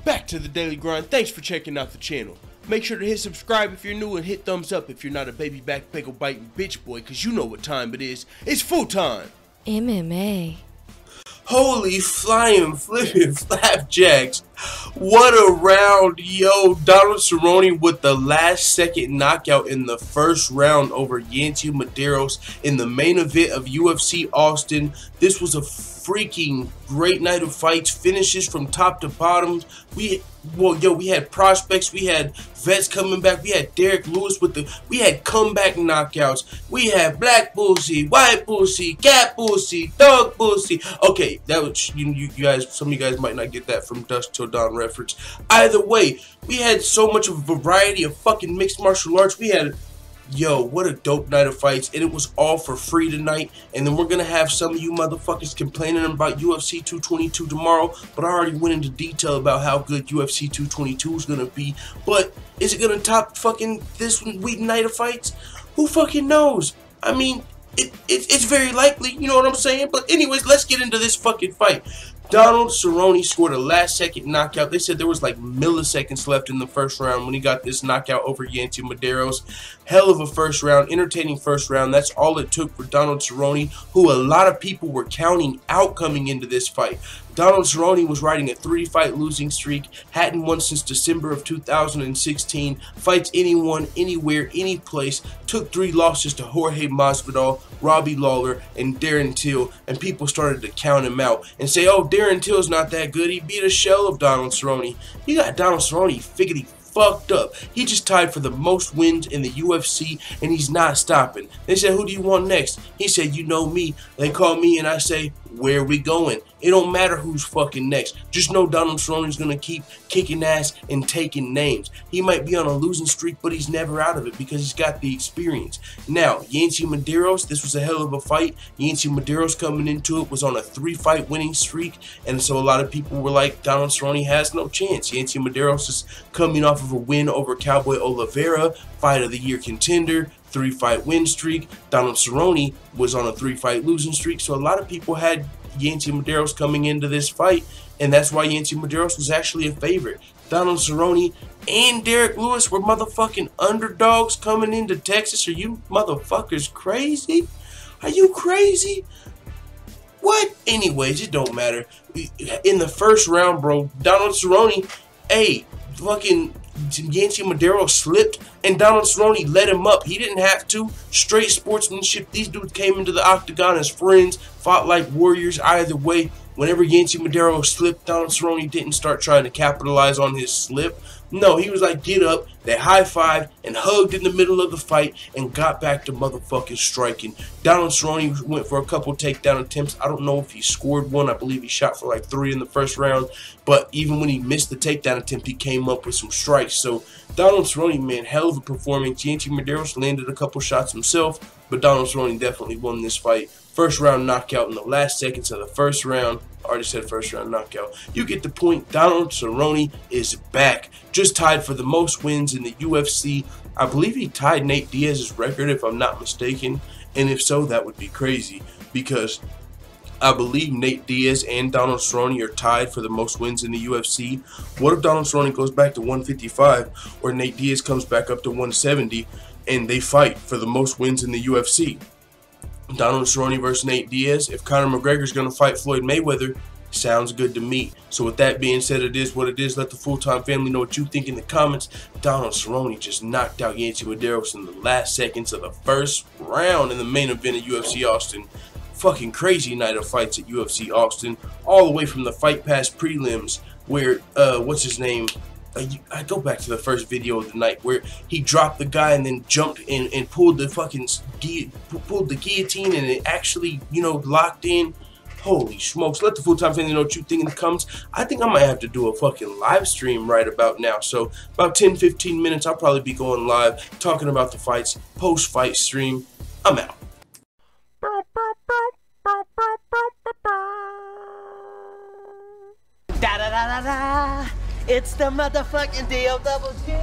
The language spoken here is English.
back to the Daily Grind. Thanks for checking out the channel. Make sure to hit subscribe if you're new and hit thumbs up if you're not a baby back pickle biting bitch boy, cause you know what time it is. It's full time. MMA. Holy flying flipping flapjacks. What a round, yo. Donald Cerrone with the last second knockout in the first round over Yancy Medeiros in the main event of UFC Austin. This was a freaking great night of fights, finishes from top to bottom. We had prospects, we had vets coming back, we had Derek Lewis we had comeback knockouts, we had black bullsy, white bullsy, cat bullsy, dog bullsy. Okay, that was you guys. Some of you guys might not get that from Dusk Till Dawn reference. Either way, we had so much of a variety of fucking mixed martial arts. We had. Yo, what a dope night of fights, and it was all for free tonight. And then we're gonna have some of you motherfuckers complaining about UFC 222 tomorrow, but I already went into detail about how good UFC 222 is gonna be. But is it gonna top fucking this week night of fights? Who fucking knows? I mean, it's very likely, you know what I'm saying? But anyways, let's get into this fucking fight. Donald Cerrone scored a last-second knockout. They said there was like milliseconds left in the first round when he got this knockout over Yancy Medeiros. Hell of a first round, entertaining first round. That's all it took for Donald Cerrone, who a lot of people were counting out coming into this fight. Donald Cerrone was riding a 3-fight losing streak, hadn't won since December of 2016, fights anyone, anywhere, any place, took 3 losses to Jorge Masvidal, Robbie Lawler, and Darren Till, and people started to count him out and say, oh, Darren Till's not that good, he beat a shell of Donald Cerrone. You got Donald Cerrone figgity fucked up. He just tied for the most wins in the UFC, and he's not stopping. They said, who do you want next? He said, you know me. They call me, and I say, where are we going? It don't matter who's fucking next. Just know Donald Cerrone's gonna keep kicking ass and taking names. He might be on a losing streak, but he's never out of it because he's got the experience. Now, Yancy Medeiros, this was a hell of a fight. Yancy Medeiros coming into it was on a 3-fight winning streak, and so a lot of people were like, Donald Cerrone has no chance. Yancy Medeiros is coming off of a win over Cowboy Oliveira, Fight of the Year contender, 3-fight win streak. Donald Cerrone was on a 3-fight losing streak, so a lot of people had Yancy Medeiros coming into this fight, and that's why Yancy Medeiros was actually a favorite. Donald Cerrone and Derek Lewis were motherfucking underdogs coming into Texas. Are you motherfuckers crazy? Are you crazy? What? Anyways, it don't matter. In the first round, bro, Donald Cerrone, hey, fucking Yancy Medeiros slipped and Donald Cerrone let him up. He didn't have to. Straight sportsmanship. These dudes came into the octagon as friends, fought like warriors. Either way, whenever Yancy Medeiros slipped, Donald Cerrone didn't start trying to capitalize on his slip. No, he was like, get up, they high-fived and hugged in the middle of the fight and got back to motherfucking striking. Donald Cerrone went for a couple takedown attempts. I don't know if he scored one. I believe he shot for like 3 in the first round. But even when he missed the takedown attempt, he came up with some strikes. So Donald Cerrone, man, hell of a performance. Yancy Medeiros landed a couple shots himself, but Donald Cerrone definitely won this fight. First round knockout in the last seconds of the first round. I already said first round knockout. You get the point. Donald Cerrone is back. Just tied for the most wins in the UFC. I believe he tied Nate Diaz's record, if I'm not mistaken. And if so, that would be crazy, because I believe Nate Diaz and Donald Cerrone are tied for the most wins in the UFC. What if Donald Cerrone goes back to 155, or Nate Diaz comes back up to 170, and they fight for the most wins in the UFC? Donald Cerrone versus Nate Diaz. If Conor McGregor's going to fight Floyd Mayweather, sounds good to me. So with that being said, it is what it is. Let the full-time family know what you think in the comments. Donald Cerrone just knocked out Yancy Medeiros in the last seconds of the first round in the main event of UFC Austin. Fucking crazy night of fights at UFC Austin. All the way from the Fight Pass prelims where, what's his name? I go back to the first video of the night where he dropped the guy and then jumped and pulled the fucking guillotine, and it actually, you know, locked in. Holy smokes. Let the full-time family know what you think in the comments. I think I might have to do a fucking live stream right about now. So about 10-15 minutes, I'll probably be going live talking about the fights, post-fight stream. I'm out. Da da da da da. It's the motherfucking DOWG.